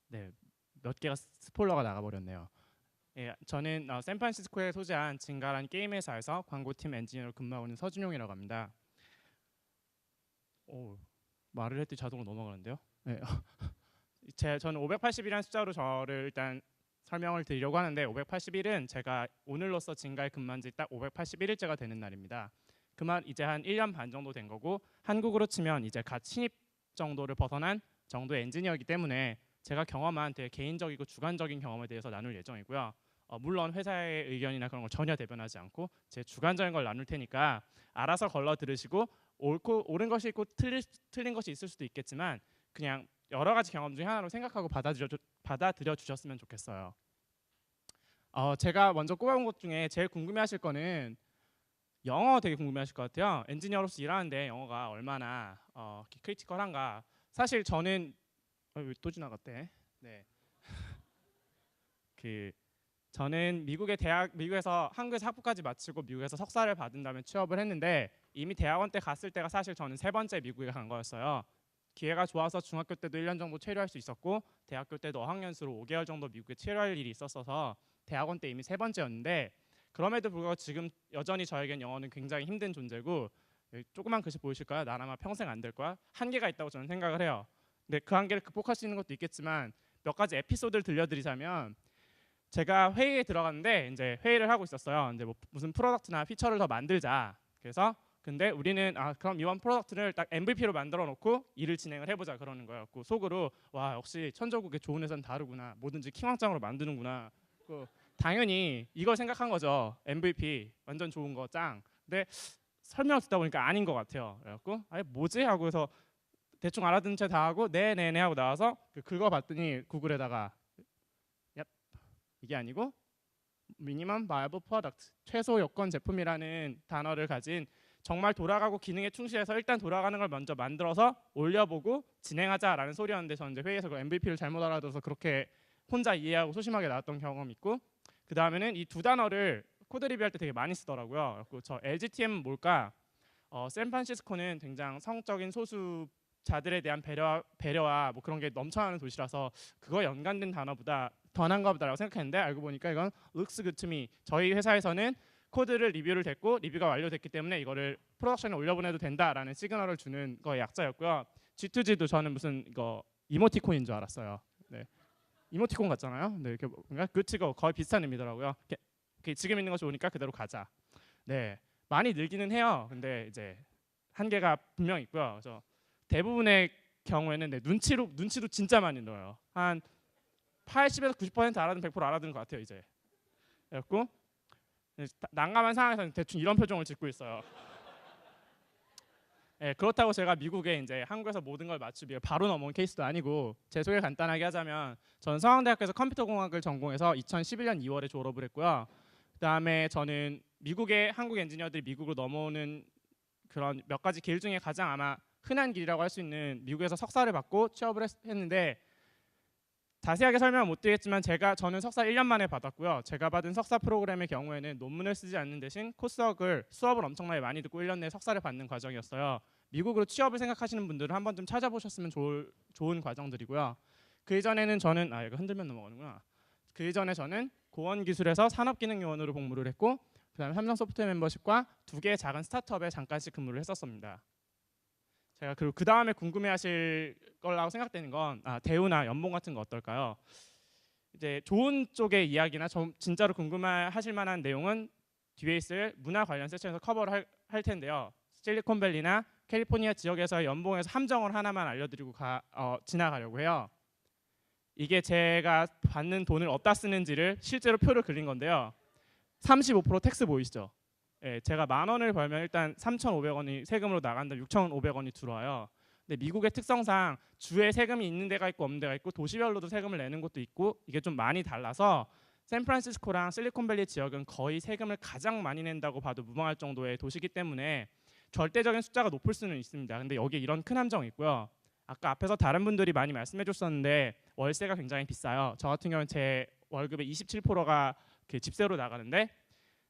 네, 몇 개가 스포일러가 나가버렸네요. 예, 저는 샌프란시스코에 소재한 진가라는 게임 회사에서 광고팀 엔지니어로 근무하고 있는 서준용이라고 합니다. 오, 말을 했더니 자동으로 넘어가는데요. 네. 저는 581이라는 숫자로 저를 일단 설명을 드리려고 하는데 581은 제가 오늘로써 진가에 근무한 지 딱 581일째가 되는 날입니다. 그만 이제 한 1년 반 정도 된 거고 한국으로 치면 이제 갓 신입 정도를 벗어난 정도의 엔지니어이기 때문에 제가 경험한 되게 개인적이고 주관적인 경험에 대해서 나눌 예정이고요. 물론 회사의 의견이나 그런 걸 전혀 대변하지 않고 제 주관적인 걸 나눌 테니까 알아서 걸러 들으시고 옳은 것이 있고 틀린 것이 있을 수도 있겠지만 그냥 여러 가지 경험 중에 하나로 생각하고 받아들여 주셨으면 좋겠어요. 제가 먼저 꼽아본 것 중에 제일 궁금해하실 거는 영어 되게 궁금해하실 것 같아요. 엔지니어로서 일하는데 영어가 얼마나 크리티컬한가. 사실 저는 또 지나갔대. 네, 그 저는 미국에서 한국에서 학부까지 마치고 미국에서 석사를 받은 다음에 취업을 했는데 이미 대학원 때 갔을 때가 사실 저는 세 번째 미국에 간 거였어요. 기회가 좋아서 중학교 때도 1년 정도 체류할 수 있었고 대학교 때도 어학연수로 5개월 정도 미국에 체류할 일이 있었어서 대학원 때 이미 세 번째였는데 그럼에도 불구하고 지금 여전히 저에겐 영어는 굉장히 힘든 존재고 조그만 글씨 보이실까요? 난 아마 평생 안 될 거야. 한계가 있다고 저는 생각을 해요. 근데 그 한계를 극복할 수 있는 것도 있겠지만 몇 가지 에피소드를 들려드리자면 제가 회의에 들어갔는데 이제 회의를 하고 있었어요. 이제 뭐 무슨 프로덕트나 피처를 더 만들자. 그래서 근데 우리는 그럼 이번 프로덕트를 딱 MVP로 만들어 놓고 일을 진행을 해보자 그러는 거였고 속으로 와 역시 천조국의 좋은 회사는 다르구나. 뭐든지 킹왕짱으로 만드는구나. 그 당연히 이걸 생각한 거죠. MVP 완전 좋은 거 짱. 근데 설명 듣다 보니까 아닌 것 같아요. 그래갖고 아니 뭐지 하고 해서 대충 알아듣는 채 다 하고 네네네 하고 나와서 긁어봤더니 구글에다가 이게 아니고 미니멈 바이블 프로덕트 최소 요건 제품이라는 단어를 가진 정말 돌아가고 기능에 충실해서 일단 돌아가는 걸 먼저 만들어서 올려보고 진행하자라는 소리였는데 저는 이제 회의에서 그 MVP를 잘못 알아들어서 그렇게 혼자 이해하고 소심하게 나왔던 경험이 있고 그 다음에는 이 두 단어를 코드 리뷰할 때 되게 많이 쓰더라고요. 그리고 저 LGTM은 뭘까? 샌프란시스코는 굉장히 성적인 소수자들에 대한 배려와 뭐 그런 게 넘쳐나는 도시라서 그거 연관된 단어보다 더 난가 보다라고 생각했는데 알고 보니까 이건 looks good to me. 저희 회사에서는 코드를 리뷰를 됐고 리뷰가 완료됐기 때문에 이거를 프로덕션에 올려보내도 된다라는 시그널을 주는 거의 약자였고요. G2G도 저는 무슨 이거 이모티콘인 줄 알았어요. 네. 이모티콘 같잖아요. 네, 이렇게 뭔가 그치고 거의 비슷한 의미더라고요. 지금 있는 거 좋으니까 그대로 가자. 네, 많이 늘기는 해요. 근데 이제 한계가 분명 있고요. 그래서 대부분의 경우에는 눈치도 진짜 많이 넣어요. 한 80에서 90% 알아듣는 100% 알아듣는 것 같아요 이제. 그래갖고 난감한 상황에서는 대충 이런 표정을 짓고 있어요. 예, 그렇다고 제가 미국에 이제 한국에서 모든 걸 맞추기 위해 바로 넘어온 케이스도 아니고 제 소개 간단하게 하자면 저는 서강대학교에서 컴퓨터공학을 전공해서 2011년 2월에 졸업을 했고요. 그다음에 저는 미국의 한국 엔지니어들이 미국으로 넘어오는 그런 몇 가지 길 중에 가장 아마 흔한 길이라고 할 수 있는 미국에서 석사를 받고 취업을 했는데 자세하게 설명은 못 드리겠지만 저는 석사 1년 만에 받았고요. 제가 받은 석사 프로그램의 경우에는 논문을 쓰지 않는 대신 수업을 엄청나게 많이 듣고 1년 내에 석사를 받는 과정이었어요. 미국으로 취업을 생각하시는 분들은 한번 좀 찾아보셨으면 좋은 과정들이고요. 그 이전에는 저는 이거 흔들면 넘어가는구나. 그 이전에 저는 고원기술에서 산업기능요원으로 복무를 했고 그다음에 삼성 소프트웨어 멤버십과 2개의 작은 스타트업에 잠깐씩 근무를 했었습니다. 제가 그리고 그 다음에 궁금해하실 거라고 생각되는 건 대우나 연봉 같은 거 어떨까요? 이제 좋은 쪽의 이야기나 진짜로 궁금해하실 만한 내용은 뒤에 있을 문화 관련 섹션에서 커버를 할 텐데요. 실리콘밸리나 캘리포니아 지역에서의 연봉에서 함정을 하나만 알려드리고 지나가려고 해요. 이게 제가 받는 돈을 어디다 쓰는지를 실제로 표를 그린 건데요. 35% 텍스 보이시죠? 예, 제가 10,000원을 벌면 일단 3,500원이 세금으로 나간다 6,500원이 들어와요. 근데 미국의 특성상 주에 세금이 있는 데가 있고 없는 데가 있고 도시별로도 세금을 내는 곳도 있고 이게 좀 많이 달라서 샌프란시스코랑 실리콘밸리 지역은 거의 세금을 가장 많이 낸다고 봐도 무방할 정도의 도시이기 때문에 절대적인 숫자가 높을 수는 있습니다. 근데 여기에 이런 큰 함정이 있고요. 아까 앞에서 다른 분들이 많이 말씀해 줬었는데 월세가 굉장히 비싸요. 저 같은 경우는 제 월급의 27%가 집세로 나가는데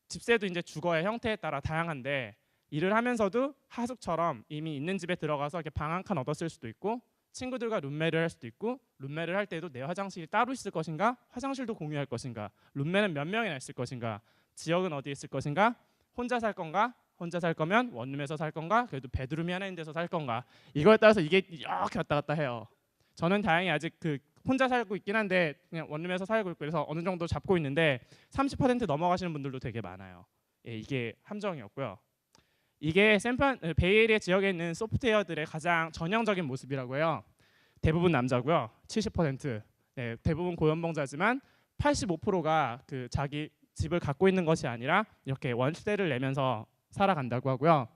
집세도 이제 주거의 형태에 따라 다양한데 일을 하면서도 하숙처럼 이미 있는 집에 들어가서 이렇게 방 한 칸 얻었을 수도 있고 친구들과 룸메를 할 수도 있고 룸메를 할 때도 내 화장실이 따로 있을 것인가 화장실도 공유할 것인가 룸메는 몇 명이나 있을 것인가 지역은 어디에 있을 것인가 혼자 살 건가 혼자 살 거면 원룸에서 살 건가 그래도 베드룸이 하나 있는 데서 살 건가 이거에 따라서 이게 이렇게 왔다 갔다 해요. 저는 다행히 아직 그 혼자 살고 있긴 한데 그냥 원룸에서 살고 있고 그래서 어느 정도 잡고 있는데 30% 넘어가시는 분들도 되게 많아요. 예, 이게 함정이었고요. 이게 베이에리아 지역에 있는 소프트웨어들의 가장 전형적인 모습이라고 해요. 대부분 남자고요. 70%. 네, 대부분 고연봉자지만 85%가 그 자기 집을 갖고 있는 것이 아니라 이렇게 월세를 내면서 살아간다고 하고요.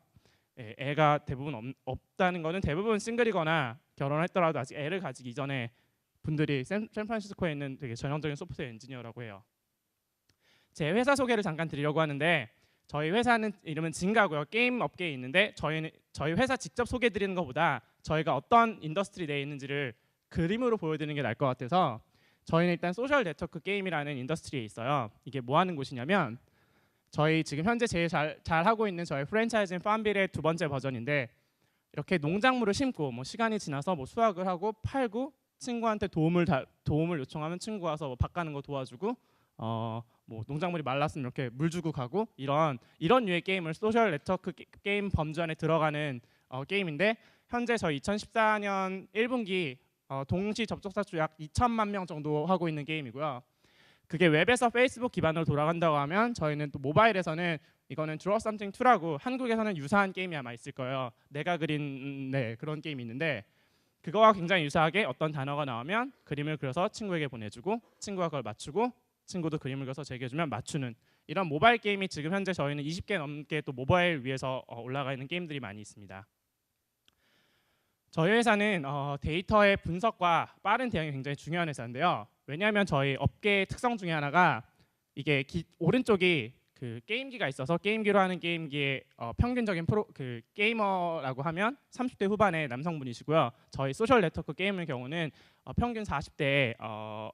예, 애가 대부분 없다는 거는 대부분 싱글이거나 결혼했더라도 아직 애를 가지기 이전에 분들이 샌프란시스코에 있는 되게 전형적인 소프트웨어 엔지니어라고 해요. 제 회사 소개를 잠깐 드리려고 하는데 저희 회사는 이름은 진가고요. 게임 업계에 있는데 저희 회사 직접 소개드리는 것보다 저희가 어떤 인더스트리 내에 있는지를 그림으로 보여드리는 게 나을 것 같아서 저희는 일단 소셜 네트워크 게임이라는 인더스트리에 있어요. 이게 뭐 하는 곳이냐면 저희 지금 현재 제일 잘 하고 있는 저희 프랜차이즈인 팜빌의 두 번째 버전인데 이렇게 농작물을 심고 뭐 시간이 지나서 뭐 수확을 하고 팔고 친구한테 도움을 요청하면 친구 와서 뭐 밭 가는 거 도와주고 뭐 농작물이 말랐으면 이렇게 물 주고 가고 이런 유의 게임을 소셜 네트워크 게임 범주 안에 들어가는 게임인데 현재 저희 2014년 1분기 동시 접속자 수 약 2천만 명 정도 하고 있는 게임이고요. 그게 웹에서 페이스북 기반으로 돌아간다고 하면 저희는 또 모바일에서는 이거는 Draw Something 2라고 한국에서는 유사한 게임이 아마 있을 거예요. 내가 그린 그런 게임이 있는데 그거와 굉장히 유사하게 어떤 단어가 나오면 그림을 그려서 친구에게 보내주고 친구가 그걸 맞추고 친구도 그림을 그려서 제게 주면 맞추는 이런 모바일 게임이 지금 현재 저희는 20개 넘게 또 모바일 위에서 올라가 있는 게임들이 많이 있습니다. 저희 회사는 데이터의 분석과 빠른 대응이 굉장히 중요한 회사인데요. 왜냐하면 저희 업계의 특성 중에 하나가 이게 오른쪽이 그 게임기가 있어서 게임기로 하는 게임기의 평균적인 게이머라고 하면 30대 후반의 남성분이시고요. 저희 소셜 네트워크 게임의 경우는 평균 40대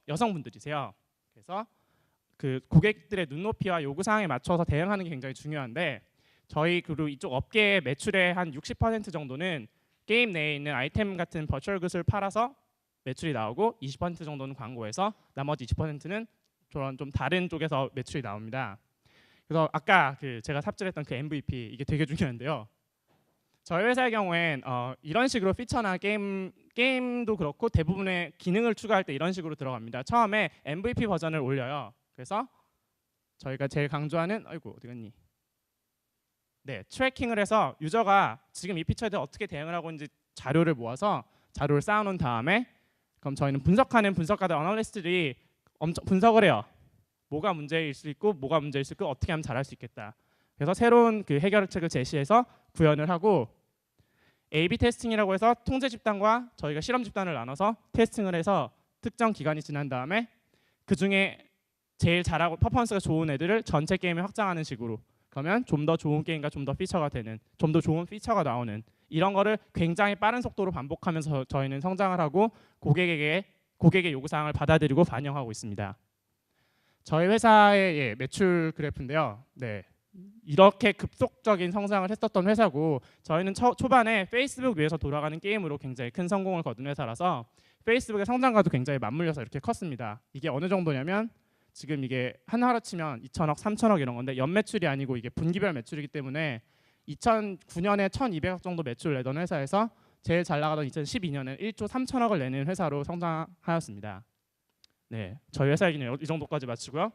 여성분들이세요. 그래서 그 고객들의 눈높이와 요구 사항에 맞춰서 대응하는 게 굉장히 중요한데 저희 그리고 이쪽 업계의 매출의 한 60% 정도는 게임 내에 있는 아이템 같은 버추얼 굿을 팔아서 매출이 나오고 20% 정도는 광고에서 나머지 20%는 저런 좀 다른 쪽에서 매출이 나옵니다. 그래서 아까 제가 삽질했던 그 MVP 이게 되게 중요한데요. 저희 회사의 경우엔 이런 식으로 피처나 게임도 그렇고 대부분의 기능을 추가할 때 이런 식으로 들어갑니다. 처음에 MVP 버전을 올려요. 그래서 저희가 제일 강조하는 어디 갔니? 네, 트래킹을 해서 유저가 지금 이 피처에 대해 어떻게 대응을 하고 있는지 자료를 모아서 자료를 쌓아놓은 다음에 그럼 저희는 분석가들 어널리스트들이 엄청 분석을 해요. 뭐가 문제일 수 있고 뭐가 문제일 수 있고 어떻게 하면 잘할 수 있겠다. 그래서 새로운 그 해결책을 제시해서 구현을 하고 A/B 테스팅이라고 해서 통제 집단과 저희가 실험 집단을 나눠서 테스팅을 해서 특정 기간이 지난 다음에 그 중에 제일 잘하고 퍼포먼스가 좋은 애들을 전체 게임에 확장하는 식으로 그러면 좀 더 좋은 게임과 좀 더 피처가 되는 좀 더 좋은 피처가 나오는 이런 거를 굉장히 빠른 속도로 반복하면서 저희는 성장을 하고 고객의 요구사항을 받아들이고 반영하고 있습니다. 저희 회사의 매출 그래프인데요. 네, 이렇게 급속적인 성장을 했었던 회사고 저희는 초반에 페이스북 위에서 돌아가는 게임으로 굉장히 큰 성공을 거둔 회사라서 페이스북의 성장과도 굉장히 맞물려서 이렇게 컸습니다. 이게 어느 정도냐면 지금 이게 하나로 치면 2천억, 3천억 이런 건데 연매출이 아니고 이게 분기별 매출이기 때문에 2009년에 1,200억 정도 매출 내던 회사에서 제일 잘 나가던 2012년에 1조 3천억을 내는 회사로 성장하였습니다. 네, 저희 회사 얘기는 이 정도까지 마치고요.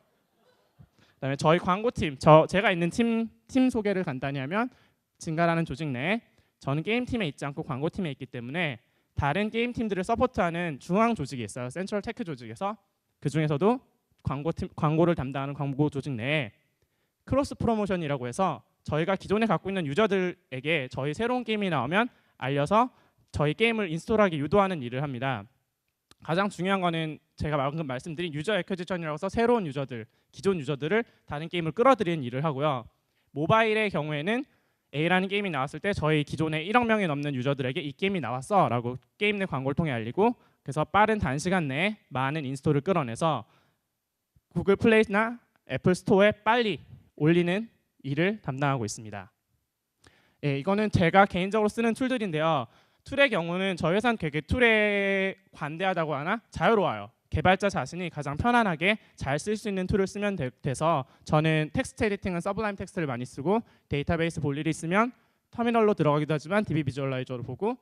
그다음에 저희 광고팀, 제가 있는 팀 소개를 간단히 하면 진가라는 조직 내에 저는 게임팀에 있지 않고 광고팀에 있기 때문에 다른 게임팀들을 서포트하는 중앙 조직이 있어요. 센트럴 테크 조직에서 그 중에서도 광고를 담당하는 광고 조직 내에 크로스 프로모션이라고 해서 저희가 기존에 갖고 있는 유저들에게 저희 새로운 게임이 나오면 알려서 저희 게임을 인스톨하게 유도하는 일을 합니다. 가장 중요한 거는 제가 방금 말씀드린 유저 애퀴지션이라고 해서 새로운 유저들, 기존 유저들을 다른 게임을 끌어들이는 일을 하고요. 모바일의 경우에는 A라는 게임이 나왔을 때 저희 기존에 1억 명이 넘는 유저들에게 이 게임이 나왔어 라고 게임 내 광고를 통해 알리고 그래서 빠른 단시간 내에 많은 인스톨을 끌어내서 구글 플레이나 애플 스토어에 빨리 올리는 일을 담당하고 있습니다. 예, 이거는 제가 개인적으로 쓰는 툴들인데요. 툴의 경우는 저희 회사는 되게 툴에 관대하다고 하나 자유로워요. 개발자 자신이 가장 편안하게 잘 쓸 수 있는 툴을 쓰면 돼서 저는 텍스트 에디팅은 서블라임 텍스트를 많이 쓰고 데이터베이스 볼 일이 있으면 터미널로 들어가기도 하지만 DB 비주얼라이저로 보고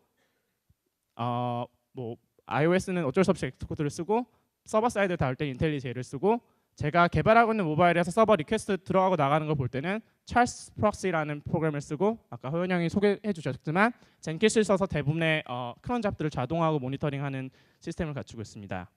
뭐 iOS는 어쩔 수 없이 엑스코드를 쓰고 서버 사이드 다룰 때 인텔리제이를 쓰고 제가 개발하고 있는 모바일에서 서버 리퀘스트 들어가고 나가는 걸 볼 때는 찰스 프록시라는 프로그램을 쓰고 아까 호연 형이 소개해 주셨지만 젠킷을 써서 대부분의 크론 잡들을 자동화하고 모니터링하는 시스템을 갖추고 있습니다.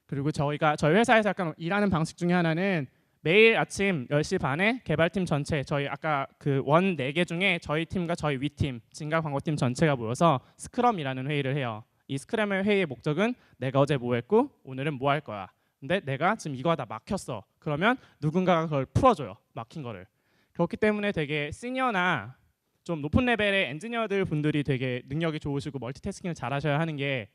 그리고 저희 회사에서 약간 일하는 방식 중에 하나는 매일 아침 10시 반에 개발팀 전체 저희 아까 그 원 4개 중에 저희 팀과 저희 위팀 진가 광고팀 전체가 모여서 스크럼이라는 회의를 해요. 이 스크럼의 회의의 목적은 내가 어제 뭐 했고 오늘은 뭐 할 거야. 근데 내가 지금 이거 하다 막혔어. 그러면 누군가가 그걸 풀어줘요. 막힌 거를. 그렇기 때문에 되게 시니어나 좀 높은 레벨의 엔지니어들 분들이 되게 능력이 좋으시고 멀티태스킹을 잘 하셔야 하는 게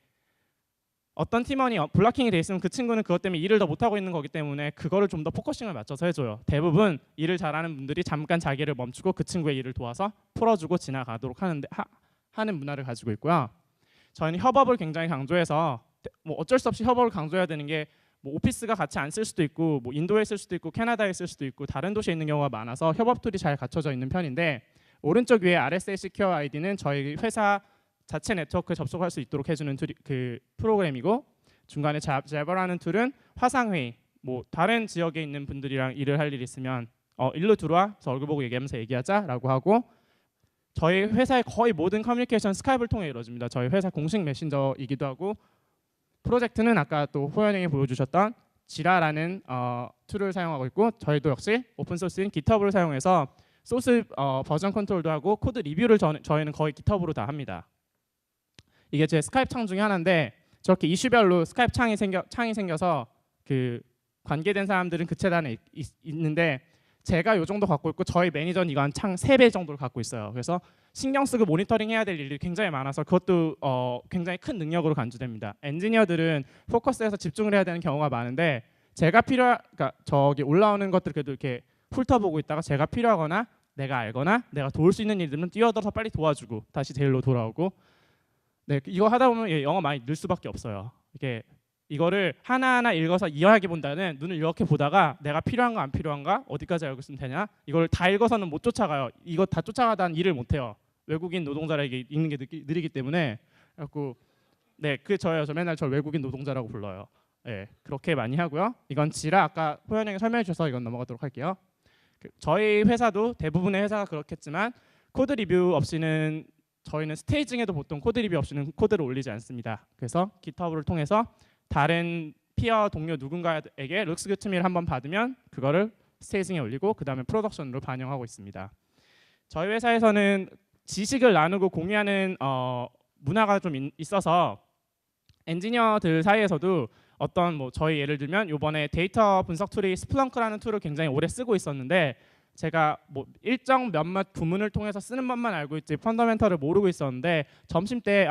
어떤 팀원이 블러킹이 돼 있으면 그 친구는 그것 때문에 일을 더 못하고 있는 거기 때문에 그거를 좀 더 포커싱을 맞춰서 해줘요. 대부분 일을 잘하는 분들이 잠깐 자기를 멈추고 그 친구의 일을 도와서 풀어주고 지나가도록 하는 문화를 가지고 있고요. 저희는 협업을 굉장히 강조해서 뭐 어쩔 수 없이 협업을 강조해야 되는 게 뭐 오피스가 같이 안 쓸 수도 있고 뭐 인도에 쓸 수도 있고 캐나다에 쓸 수도 있고 다른 도시에 있는 경우가 많아서 협업 툴이 잘 갖춰져 있는 편인데 오른쪽 위에 RSA Secure ID는 저희 회사 자체 네트워크에 접속할 수 있도록 해주는 그 프로그램이고 중간에 제버라는 툴은 화상회의 뭐 다른 지역에 있는 분들이랑 일을 할 일이 있으면 일로 들어와 저 얼굴 보고 얘기하면서 얘기하자라고 하고 저희 회사의 거의 모든 커뮤니케이션 스카이프를 통해 이루어집니다. 저희 회사 공식 메신저이기도 하고 프로젝트는 아까 또 호연형이 보여주셨던 지라라는 툴을 사용하고 있고 저희도 역시 오픈소스인 GitHub을 사용해서 소스 버전 컨트롤도 하고 코드 리뷰를 저희는 거의 GitHub으로 다 합니다. 이게 제 스카이프 창 중에 하나인데 저렇게 이슈별로 스카이프 창이 생겨서 그 관계된 사람들은 그 채단에 있는데 제가 요 정도 갖고 있고 저희 매니저는 이거 한 창 3배 정도를 갖고 있어요. 그래서 신경 쓰고 모니터링 해야 될 일이 굉장히 많아서 그것도 굉장히 큰 능력으로 간주됩니다. 엔지니어들은 포커스해서 집중을 해야 되는 경우가 많은데 제가 그러니까 저기 올라오는 것들 그래도 이렇게 훑어보고 있다가 제가 필요하거나 내가 알거나 내가 도울 수 있는 일들은 뛰어들어서 빨리 도와주고 다시 제일로 돌아오고 네, 이거 하다 보면 영어 많이 늘 수밖에 없어요. 이거를 하나하나 읽어서 이해하기보다는 눈을 이렇게 보다가 내가 필요한가 안 필요한가 어디까지 알고 있으면 되냐 이걸 다 읽어서는 못 쫓아가요. 이거 다 쫓아가다는 일을 못 해요. 외국인 노동자에게 읽는 게 느리기 때문에 그래갖고 저 맨날 저 외국인 노동자라고 불러요. 네, 그렇게 많이 하고요. 이건 지라 아까 호연 형이 설명해 주셔서 이건 넘어가도록 할게요. 저희 회사도 대부분의 회사가 그렇겠지만 코드 리뷰 없이는 저희는 스테이징에도 보통 코드 리뷰 없이는 코드를 올리지 않습니다. 그래서 GitHub를 통해서 다른 피어 동료 누군가에게 룩스 굿미를 한번 받으면 그거를 스테이징에 올리고 그 다음에 프로덕션으로 반영하고 있습니다. 저희 회사에서는 지식을 나누고 공유하는 문화가 좀 있어서 엔지니어들 사이에서도 어떤 뭐 저희 예를 들면 이번에 데이터 분석 툴이 스플렁크라는 툴을 굉장히 오래 쓰고 있었는데 제가 뭐 일정 몇몇 구문을 통해서 쓰는 법만 알고 있지 펀더멘털을 모르고 있었는데 점심 때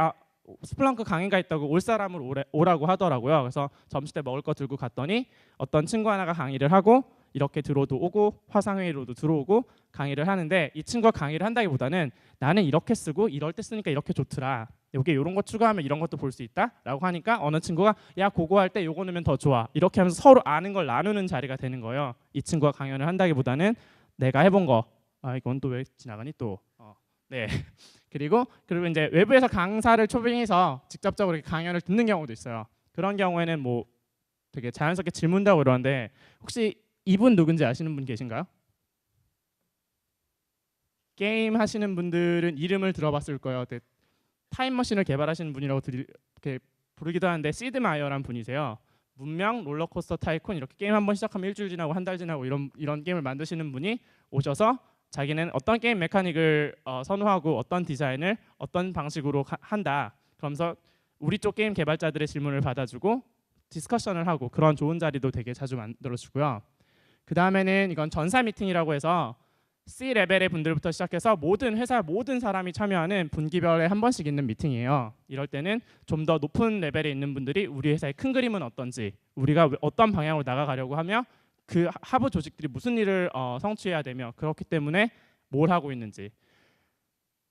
스플렁크 강의가 있다고 올 사람을 오라고 하더라고요. 그래서 점심 때 먹을 거 들고 갔더니 어떤 친구 하나가 강의를 하고 이렇게 들어도 오고 화상회의로도 들어오고 강의를 하는데 이 친구가 강의를 한다기보다는 나는 이렇게 쓰고 이럴 때 쓰니까 이렇게 좋더라. 여기 이런 거 추가하면 이런 것도 볼 수 있다 라고 하니까 어느 친구가 야 그거 할 때 요거 넣으면 더 좋아 이렇게 하면서 서로 아는 걸 나누는 자리가 되는 거예요. 이 친구가 강연을 한다기보다는 내가 해본 거 이건 또 왜 지나가니 또 네. 그리고 이제 외부에서 강사를 초빙해서 직접적으로 이렇게 강연을 듣는 경우도 있어요. 그런 경우에는 뭐 되게 자연스럽게 질문도 하고 이러는데 혹시 이분 누군지 아시는 분 계신가요? 게임 하시는 분들은 이름을 들어봤을 거예요. 타임머신을 개발하시는 분이라고 이렇게 부르기도 하는데 시드 마이어라는 분이세요. 문명, 롤러코스터 타이쿤 이렇게 게임 한번 시작하면 일주일 지나고 한 달 지나고 이런 게임을 만드시는 분이 오셔서 자기는 어떤 게임 메카닉을 선호하고 어떤 디자인을 어떤 방식으로 한다. 그러면서 우리 쪽 게임 개발자들의 질문을 받아주고 디스커션을 하고 그런 좋은 자리도 되게 자주 만들어주고요. 그 다음에는 이건 전사 미팅이라고 해서 C 레벨의 분들부터 시작해서 모든 회사 모든 사람이 참여하는 분기별에 한 번씩 있는 미팅이에요. 이럴 때는 좀 더 높은 레벨에 있는 분들이 우리 회사의 큰 그림은 어떤지 우리가 어떤 방향으로 나가가려고 하며 그 하부 조직들이 무슨 일을 성취해야 되며 그렇기 때문에 뭘 하고 있는지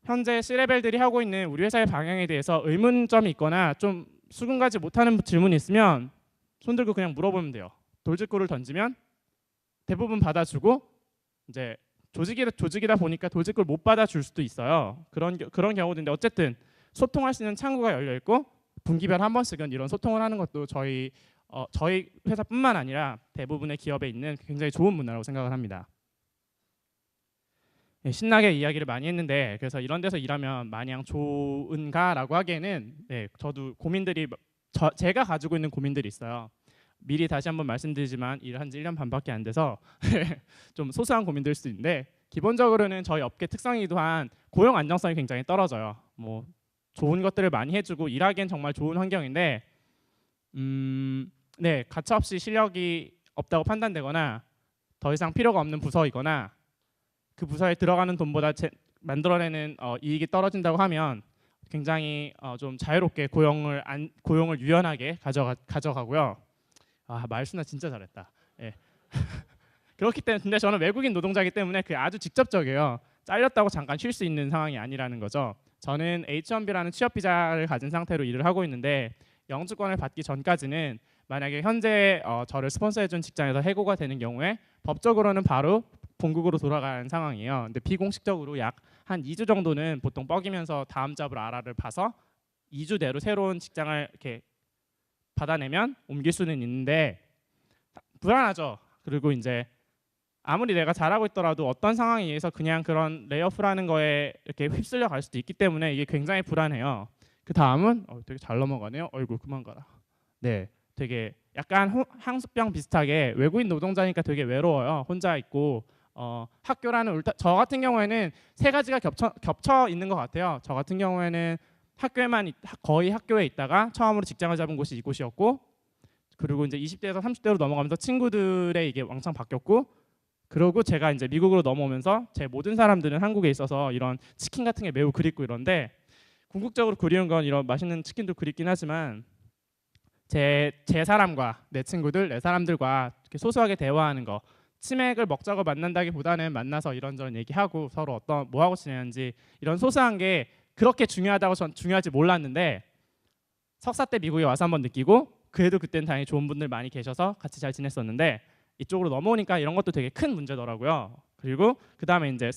현재 C레벨들이 하고 있는 우리 회사의 방향에 대해서 의문점이 있거나 좀 수긍하지 못하는 질문이 있으면 손 들고 그냥 물어보면 돼요. 돌직구를 던지면 대부분 받아주고 이제 조직이다 보니까 돌직구를 못 받아줄 수도 있어요. 그런 경우인데 어쨌든 소통할 수 있는 창구가 열려 있고 분기별 한 번씩은 이런 소통을 하는 것도 저희 회사뿐만 아니라 대부분의 기업에 있는 굉장히 좋은 문화라고 생각을 합니다. 네, 신나게 이야기를 많이 했는데 그래서 이런 데서 일하면 마냥 좋은가라고 하기에는 네, 저도 제가 가지고 있는 고민들이 있어요. 미리 다시 한번 말씀드리지만 일한 지 1년 반밖에 안 돼서 좀 소소한 고민들일 수 있는데 기본적으로는 저희 업계 특성이기도 한 고용 안정성이 굉장히 떨어져요. 뭐 좋은 것들을 많이 해주고 일하기엔 정말 좋은 환경인데 네, 가차없이 실력이 없다고 판단되거나 더 이상 필요가 없는 부서이거나 그 부서에 들어가는 돈보다 만들어내는 이익이 떨어진다고 하면 굉장히 좀 자유롭게 고용을 유연하게 가져가고요. 아, 말수나 진짜 잘했다. 예. 그렇기 때문에 근데 저는 외국인 노동자이기 때문에 그게 아주 직접적이에요. 잘렸다고 잠깐 쉴 수 있는 상황이 아니라는 거죠. 저는 H1B라는 취업 비자를 가진 상태로 일을 하고 있는데 영주권을 받기 전까지는 만약에 현재 저를 스폰서해준 직장에서 해고가 되는 경우에 법적으로는 바로 본국으로 돌아가는 상황이에요. 근데 비공식적으로 약 한 2주 정도는 보통 뻐기면서 다음 잡을 알아를 봐서 2주 내로 새로운 직장을 이렇게 받아내면 옮길 수는 있는데 불안하죠. 그리고 이제 아무리 내가 잘하고 있더라도 어떤 상황에 의해서 그냥 그런 레이오프라는 거에 이렇게 휩쓸려 갈 수도 있기 때문에 이게 굉장히 불안해요. 그 다음은 되게 잘 넘어가네요. 얼굴 그만 가라. 네, 되게 약간 향수병 비슷하게 외국인 노동자니까 되게 외로워요. 혼자 있고 학교라는 저 같은 경우에는 세 가지가 겹쳐 있는 것 같아요. 저 같은 경우에는 거의 학교에 있다가 처음으로 직장을 잡은 곳이 이곳이었고 그리고 이제 20대에서 30대로 넘어가면서 친구들의 이게 왕창 바뀌었고 그리고 제가 이제 미국으로 넘어오면서 제 모든 사람들은 한국에 있어서 이런 치킨 같은 게 매우 그립고 이런데 궁극적으로 그리운 건 이런 맛있는 치킨도 그립긴 하지만 제 사람과 내 친구들, 내 사람들과 이렇게 소소하게 대화하는 거 치맥을 먹자고 만난다기보다는 만나서 이런저런 얘기하고 서로 뭐 하고 지내는지 이런 소소한 게 그렇게 중요하다고 전 중요하지 몰랐는데 석사 때 미국에 와서 한번 느끼고 그래도 그때는 다행히 좋은 분들 많이 계셔서 같이 잘 지냈었는데 이쪽으로 넘어오니까 이런 것도 되게 큰 문제더라고요. 그리고 그 다음에 이제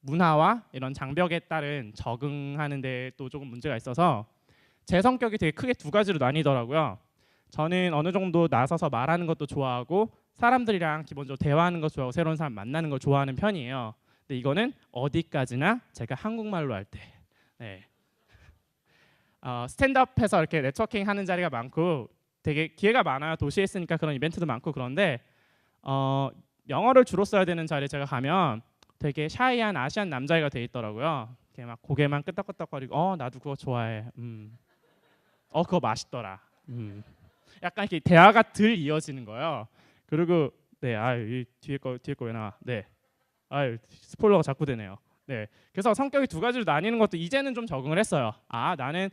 문화와 이런 장벽에 따른 적응하는 데 또 조금 문제가 있어서 제 성격이 되게 크게 두 가지로 나뉘더라고요. 저는 어느 정도 나서서 말하는 것도 좋아하고 사람들이랑 기본적으로 대화하는 것 좋아하고 새로운 사람 만나는 걸 좋아하는 편이에요. 근데 이거는 어디까지나 제가 한국말로 할 때 네. 스탠드업해서 이렇게 네트워킹 하는 자리가 많고 되게 기회가 많아요. 도시에 있으니까 그런 이벤트도 많고 그런데 영어를 주로 써야 되는 자리에 제가 가면 되게 샤이한 아시안 남자애가 돼 있더라고요. 이렇게 막 고개만 끄덕끄덕거리고 나도 그거 좋아해. 그거 맛있더라. 약간 이렇게 대화가 덜 이어지는 거예요. 그리고 네, 이 뒤에 거 왜 나와? 네, 스포일러가 자꾸 되네요. 네, 그래서 성격이 두 가지로 나뉘는 것도 이제는 좀 적응을 했어요. 나는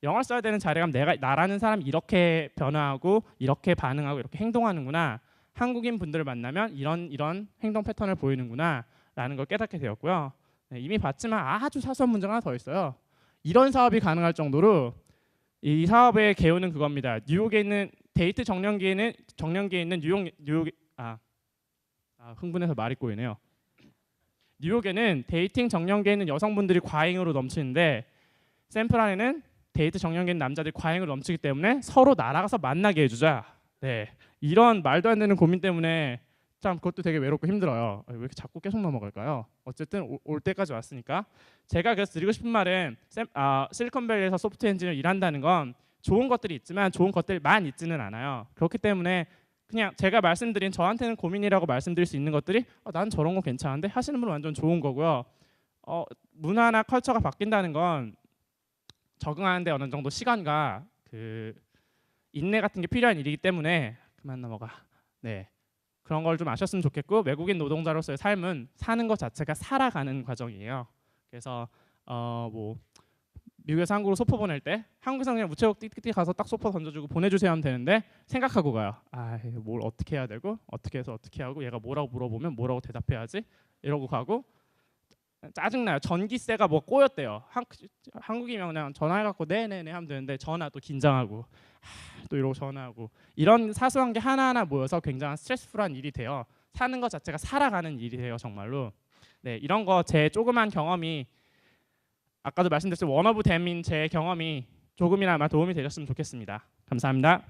영어를 써야 되는 자리가 나라는 사람이 이렇게 변화하고 이렇게 반응하고 이렇게 행동하는구나. 한국인 분들을 만나면 이런 행동 패턴을 보이는구나 라는 걸 깨닫게 되었고요. 네, 이미 봤지만 아주 사소한 문제가 하나 더 있어요. 이런 사업이 가능할 정도로 이 사업의 개요는 그겁니다. 뉴욕에 있는 데이트 정년기에 있는 뉴욕 흥분해서 말이 꼬이네요. 뉴욕에는 데이팅 정년기에 있는 여성분들이 과잉으로 넘치는데 샌프란에는 데이트 정년기에 있는 남자들이 과잉으로 넘치기 때문에 서로 날아가서 만나게 해주자. 네, 이런 말도 안 되는 고민 때문에 참 그것도 되게 외롭고 힘들어요. 왜 이렇게 자꾸 계속 넘어갈까요? 어쨌든 올 때까지 왔으니까 제가 그래서 드리고 싶은 말은 실리콘밸리에서 소프트웨어 엔지니어로 일한다는 건 좋은 것들이 있지만 좋은 것들만 있지는 않아요. 그렇기 때문에 그냥 제가 말씀드린 저한테는 고민이라고 말씀드릴 수 있는 것들이 난 저런 거 괜찮은데 하시는 분은 완전 좋은 거고요. 문화나 컬처가 바뀐다는 건 적응하는데 어느 정도 시간과 그 인내 같은 게 필요한 일이기 때문에 그만 넘어가. 네, 그런 걸 좀 아셨으면 좋겠고 외국인 노동자로서의 삶은 사는 것 자체가 살아가는 과정이에요. 그래서 뭐 미국에서 한국으로 소포 보낼 때 한국에서 그냥 우체국 띠띠 가서 딱 소포 던져주고 보내주세요 하면 되는데 생각하고 가요. 뭘 어떻게 해야 되고 어떻게 해서 어떻게 하고 얘가 뭐라고 물어보면 뭐라고 대답해야지 이러고 가고 짜증나요. 전기세가 뭐 꼬였대요. 한국이면 그냥 전화해갖고 네네네 하면 되는데 전화 또 긴장하고 또 이러고 전화하고 이런 사소한 게 하나하나 모여서 굉장한 스트레스풀한 일이 돼요. 사는 것 자체가 살아가는 일이 돼요, 정말로. 네, 이런 거 제 조그만 경험이 아까도 말씀드렸지만 원어브 댐인 제 경험이 조금이나마 도움이 되셨으면 좋겠습니다. 감사합니다.